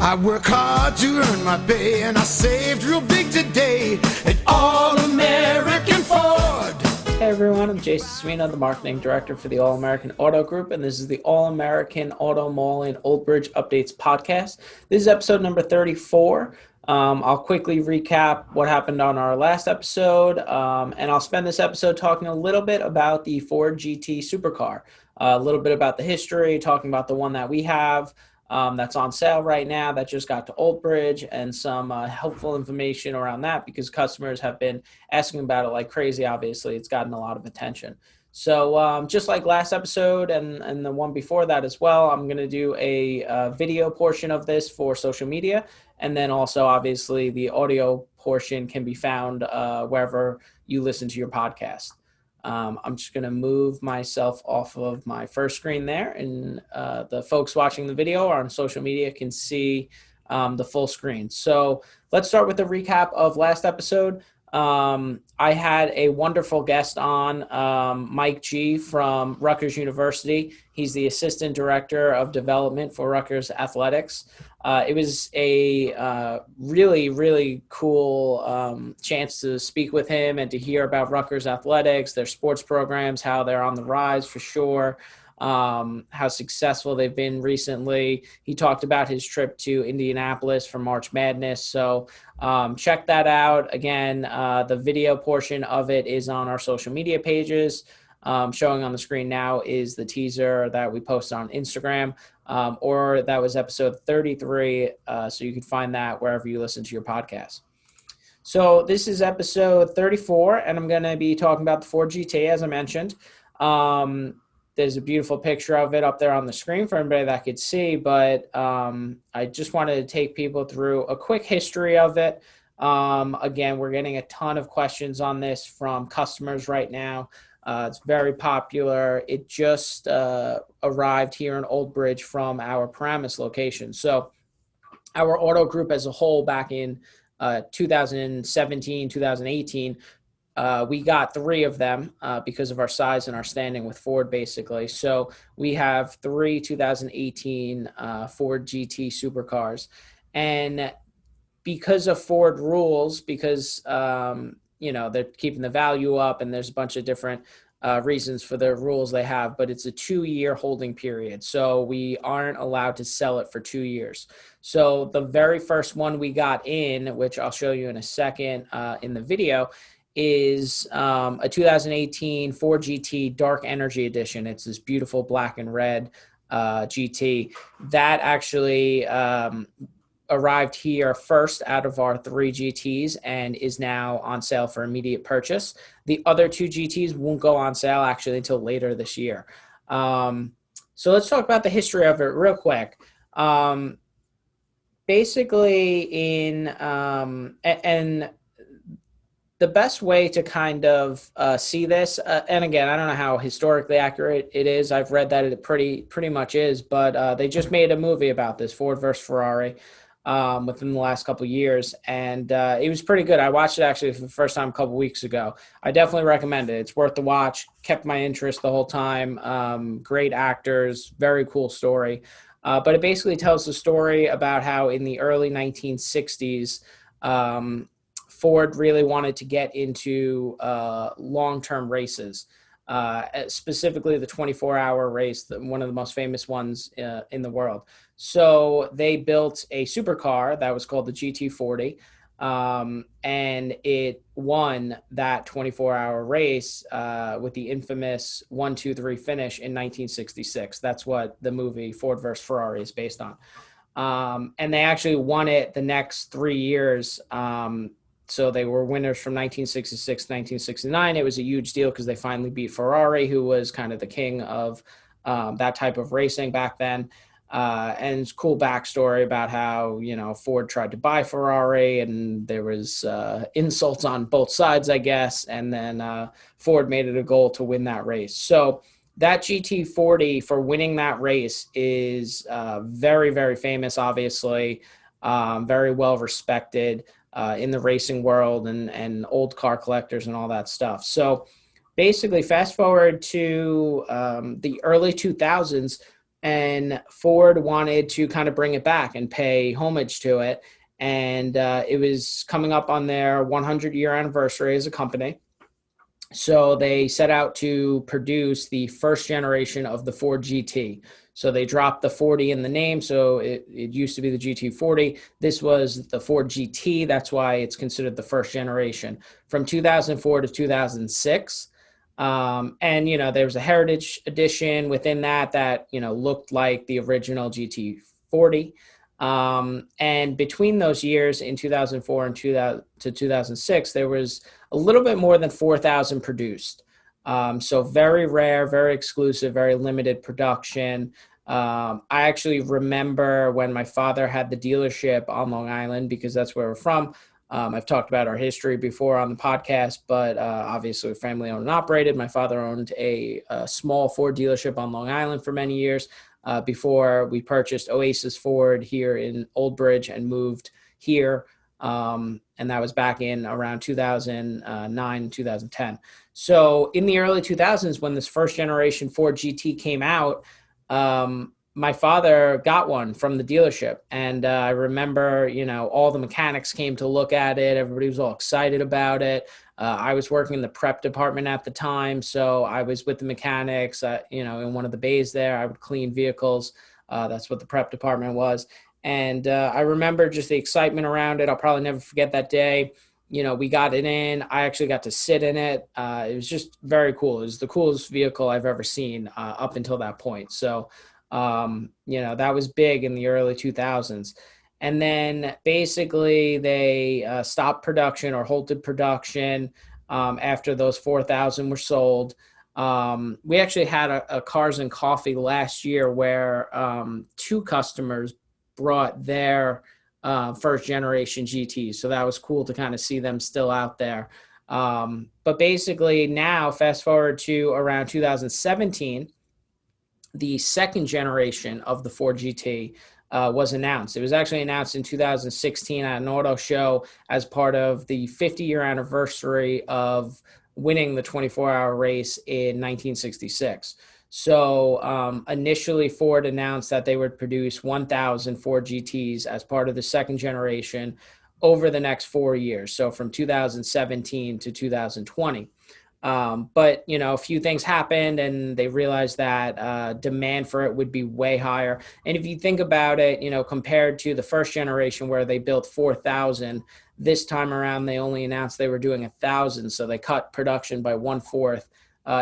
I work hard to earn my pay, and I saved real big today at All-American Ford. Hey everyone, I'm Jason Sweeney, the Marketing Director for the All-American Auto Group, and this is the All-American Auto Mall in Old Bridge Updates podcast. This is episode number 34. I'll quickly recap what happened on our last episode, and I'll spend this episode talking a little bit about the Ford GT Supercar, a little bit about the history, talking about the one that we have that's on sale right now that just got to Old Bridge, and some helpful information around that because customers have been asking about it like crazy. Obviously, it's gotten a lot of attention. So just like last episode and the one before that as well, I'm going to do a video portion of this for social media. And then also, obviously, the audio portion can be found wherever you listen to your podcast. I'm just going to move myself off of my first screen there, and the folks watching the video or on social media can see the full screen. So let's start with a recap of last episode. I had a wonderful guest on, Mike G. from Rutgers University. He's the Assistant Director of Development for Rutgers Athletics. It was a really, really cool chance to speak with him and to hear about Rutgers Athletics, their sports programs, how they're on the rise for sure, how successful they've been recently. He talked about his trip to Indianapolis for March Madness. So check that out. Again, the video portion of it is on our social media pages. Showing on the screen now is the teaser that we post on Instagram, or that was episode 33. So you can find that wherever you listen to your podcast. So this is episode 34, and I'm going to be talking about the Ford GT, as I mentioned. There's a beautiful picture of it up there on the screen for everybody that could see, but I just wanted to take people through a quick history of it. Again, we're getting a ton of questions on this from customers right now. It's very popular. It just arrived here in Old Bridge from our Paramus location. So our auto group as a whole back in 2017, 2018, we got 3 of them because of our size and our standing with Ford, basically. So we have 3 2018 Ford GT Supercars. And because of Ford rules, because they're keeping the value up, and there's a bunch of different reasons for the rules they have, but it's a 2-year holding period. So we aren't allowed to sell it for 2 years. So the very first one we got in, which I'll show you in a second in the video, is a 2018 Ford GT Dark Energy Edition. It's this beautiful black and red GT that actually arrived here first out of our 3 GTs and is now on sale for immediate purchase. The other 2 GTs won't go on sale actually until later this year. So let's talk about the history of it real quick. Basically and the best way to kind of see this, and again, I don't know how historically accurate it is. I've read that it pretty much is, but they just made a movie about this, Ford versus Ferrari, within the last couple of years, and it was pretty good. I watched it actually for the first time a couple weeks ago. I definitely recommend it. It's worth the watch. Kept my interest the whole time. Great actors, very cool story. But it basically tells the story about how in the early 1960s, Ford really wanted to get into long-term races, specifically the 24-hour race, one of the most famous ones in the world. So they built a supercar that was called the GT40, and it won that 24-hour race with the infamous 1-2-3 finish in 1966. That's what the movie Ford vs. Ferrari is based on. And they actually won it the next 3 years. So they were winners from 1966 to 1969. It was a huge deal because they finally beat Ferrari, who was kind of the king of that type of racing back then. And it's a cool backstory about how, Ford tried to buy Ferrari, and there was insults on both sides, I guess. And then Ford made it a goal to win that race. So that GT40 for winning that race is very, very famous, obviously, very well respected in the racing world and old car collectors and all that stuff. So basically, fast forward to the early 2000s, and Ford wanted to kind of bring it back and pay homage to it. And it was coming up on their 100-year anniversary as a company. So they set out to produce the first generation of the Ford GT. So they dropped the 40 in the name. So it used to be the GT40. This was the Ford GT. That's why it's considered the first generation from 2004 to 2006. And, there was a heritage edition within that, looked like the original GT40. And between those years in 2004 and 2000 to 2006, there was a little bit more than 4,000 produced. So very rare, very exclusive, very limited production. I actually remember when my father had the dealership on Long Island, because that's where we're from. I've talked about our history before on the podcast, but obviously family owned and operated. My father owned a small Ford dealership on Long Island for many years before we purchased Oasis Ford here in Old Bridge and moved here. And that was back in around 2009, 2010. So in the early 2000s, when this first generation Ford GT came out, my father got one from the dealership. And I remember, all the mechanics came to look at it. Everybody was all excited about it. I was working in the prep department at the time. So I was with the mechanics, in one of the bays there. I would clean vehicles. That's what the prep department was. And I remember just the excitement around it. I'll probably never forget that day. We got it in. I actually got to sit in it. It was just very cool. It was the coolest vehicle I've ever seen up until that point. So, that was big in the early 2000s. And then basically they stopped production or halted production after those 4,000 were sold. We actually had a Cars and Coffee last year where two customers brought their first generation GTs. So that was cool to kind of see them still out there. But basically now, fast forward to around 2017, the second generation of the Ford GT was announced. It was actually announced in 2016 at an auto show as part of the 50-year anniversary of winning the 24-hour race in 1966. So initially, Ford announced that they would produce 1,000 Ford GTs as part of the second generation over the next 4 years, so from 2017 to 2020. But, a few things happened and they realized that demand for it would be way higher. And if you think about it, compared to the first generation where they built 4,000, this time around they only announced they were doing 1,000. So they cut production by 1/4.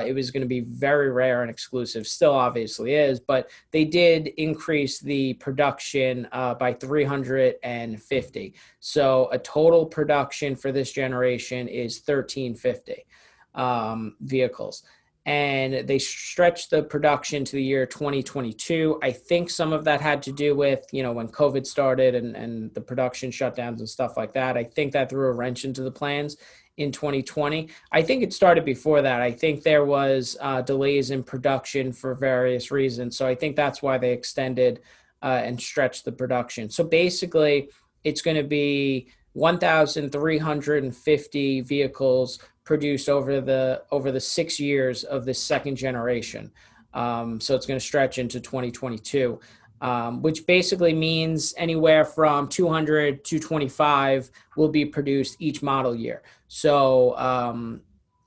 It was going to be very rare and exclusive, still obviously is, but they did increase the production by 350. So a total production for this generation is 1,350 vehicles. And they stretched the production to the year 2022. I think some of that had to do with, when COVID started and the production shutdowns and stuff like that. I think that threw a wrench into the plans in 2020. I think it started before that. I think there was delays in production for various reasons. So I think that's why they extended and stretched the production. So basically, it's going to be 1,350 vehicles produced over the 6 years of this second generation. So it's going to stretch into 2022. Which basically means anywhere from 200 to 225 will be produced each model year. So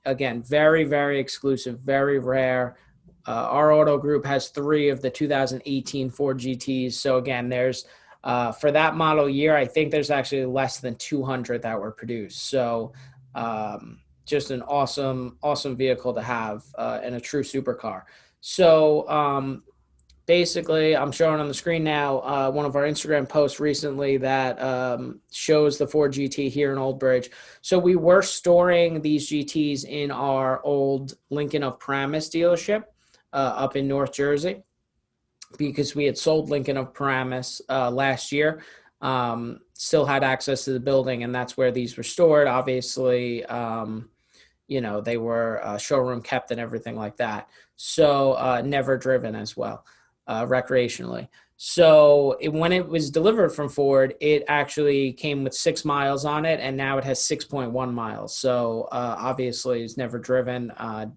again, very, very exclusive, very rare. Our auto group has 3 of the 2018 Ford GTs. So again, there's for that model year, I think there's actually less than 200 that were produced. So just an awesome, awesome vehicle to have and a true supercar. So basically, I'm showing on the screen now one of our Instagram posts recently that shows the Ford GT here in Old Bridge. So we were storing these GTs in our old Lincoln of Paramus dealership up in North Jersey because we had sold Lincoln of Paramus last year. Still had access to the building, and that's where these were stored. Obviously, they were showroom kept and everything like that. So never driven as well. recreationally. So when it was delivered from Ford, it actually came with 6 miles on it, and now it has 6.1 miles. So obviously it's never driven,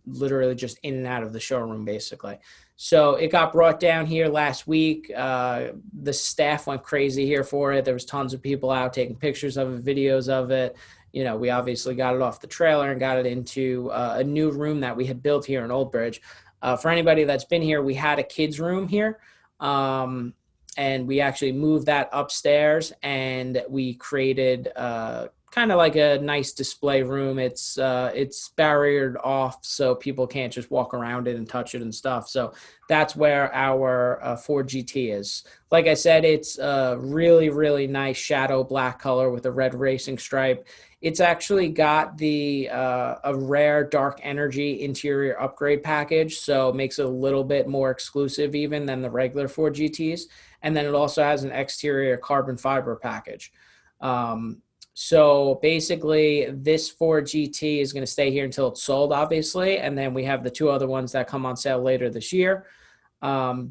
literally just in and out of the showroom, basically. So it got brought down here last week. The staff went crazy here for it. There was tons of people out taking pictures of it, videos of it. We obviously got it off the trailer and got it into a new room that we had built here in Old Bridge. For anybody that's been here, we had a kids' room here. And we actually moved that upstairs, and we created kind of like a nice display room. It's barriered off so people can't just walk around it and touch it and stuff. So that's where our Ford GT is. Like I said, it's a really, really nice shadow black color with a red racing stripe. It's actually got a rare dark energy interior upgrade package, so it makes it a little bit more exclusive even than the regular Ford GTs. And then it also has an exterior carbon fiber package. So basically, this Ford GT is going to stay here until it's sold, obviously. And then we have the 2 other ones that come on sale later this year.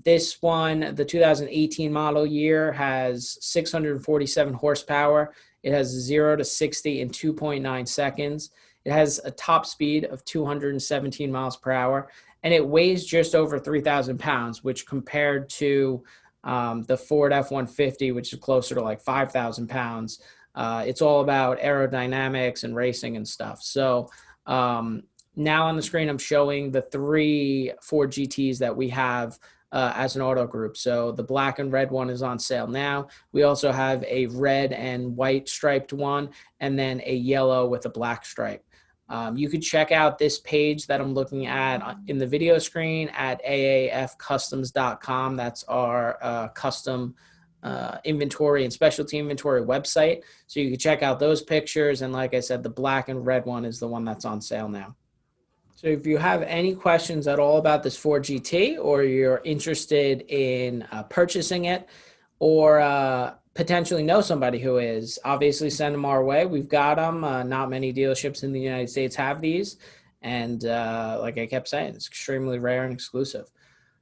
This one, the 2018 model year, has 647 horsepower. It has 0 to 60 in 2.9 seconds. It has a top speed of 217 miles per hour. And it weighs just over 3,000 pounds, which compared to the Ford F-150, which is closer to like 5,000 pounds. It's all about aerodynamics and racing and stuff. So now on the screen, I'm showing the 3 Ford GTs that we have as an auto group. So the black and red one is on sale now. We also have a red and white striped one, and then a yellow with a black stripe. You could check out this page that I'm looking at in the video screen at aafcustoms.com. That's our custom inventory and specialty inventory website. So you can check out those pictures. And like I said, the black and red one is the one that's on sale now. So if you have any questions at all about this Ford GT, or you're interested in purchasing it, or potentially know somebody who is, obviously send them our way. We've got them. Not many dealerships in the United States have these. And like I kept saying, it's extremely rare and exclusive.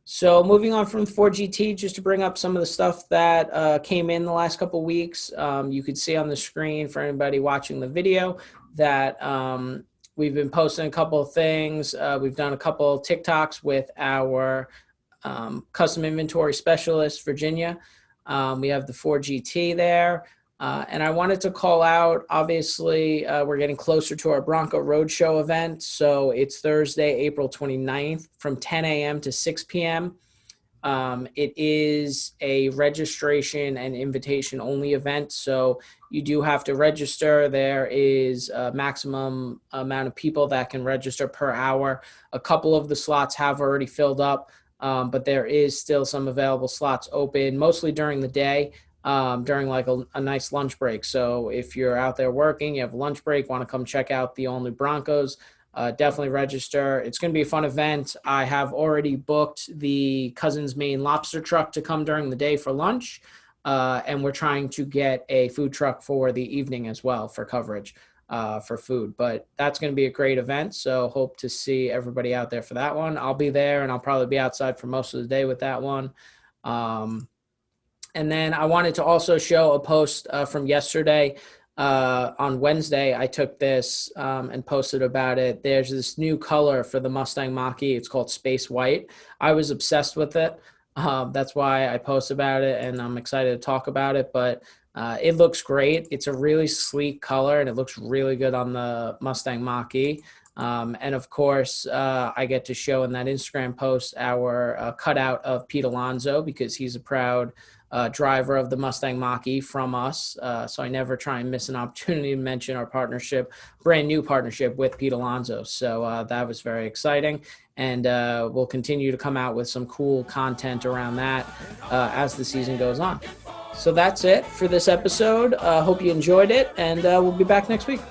So moving on from the Ford GT, just to bring up some of the stuff that came in the last couple of weeks. You could see on the screen for anybody watching the video that we've been posting a couple of things. We've done a couple of TikToks with our custom inventory specialist, Virginia. We have the Ford GT there. And I wanted to call out, obviously, we're getting closer to our Bronco Roadshow event. So it's Thursday, April 29th from 10 a.m. to 6 p.m. It is a registration and invitation only event. So you do have to register. There is a maximum amount of people that can register per hour. A couple of the slots have already filled up, but there is still some available slots open, mostly during the day. During like a nice lunch break. So if you're out there working, you have a lunch break, want to come check out the all new Broncos, definitely register. It's going to be a fun event. I have already booked the Cousin's Maine lobster truck to come during the day for lunch. And we're trying to get a food truck for the evening as well for coverage for food. But that's going to be a great event. So hope to see everybody out there for that one. I'll be there, and I'll probably be outside for most of the day with that one. And then I wanted to also show a post from yesterday. On Wednesday, I took this and posted about it. There's this new color for the Mustang Mach-E. It's called Space White. I was obsessed with it. That's why I post about it, and I'm excited to talk about it. But it looks great. It's a really sleek color, and it looks really good on the Mustang Mach-E. And of course, I get to show in that Instagram post our cutout of Pete Alonso, because he's a proud driver of the Mustang Mach-E from us. So I never try and miss an opportunity to mention our partnership, brand new partnership with Pete Alonso. So that was very exciting. And we'll continue to come out with some cool content around that as the season goes on. So that's it for this episode. Hope you enjoyed it, and we'll be back next week.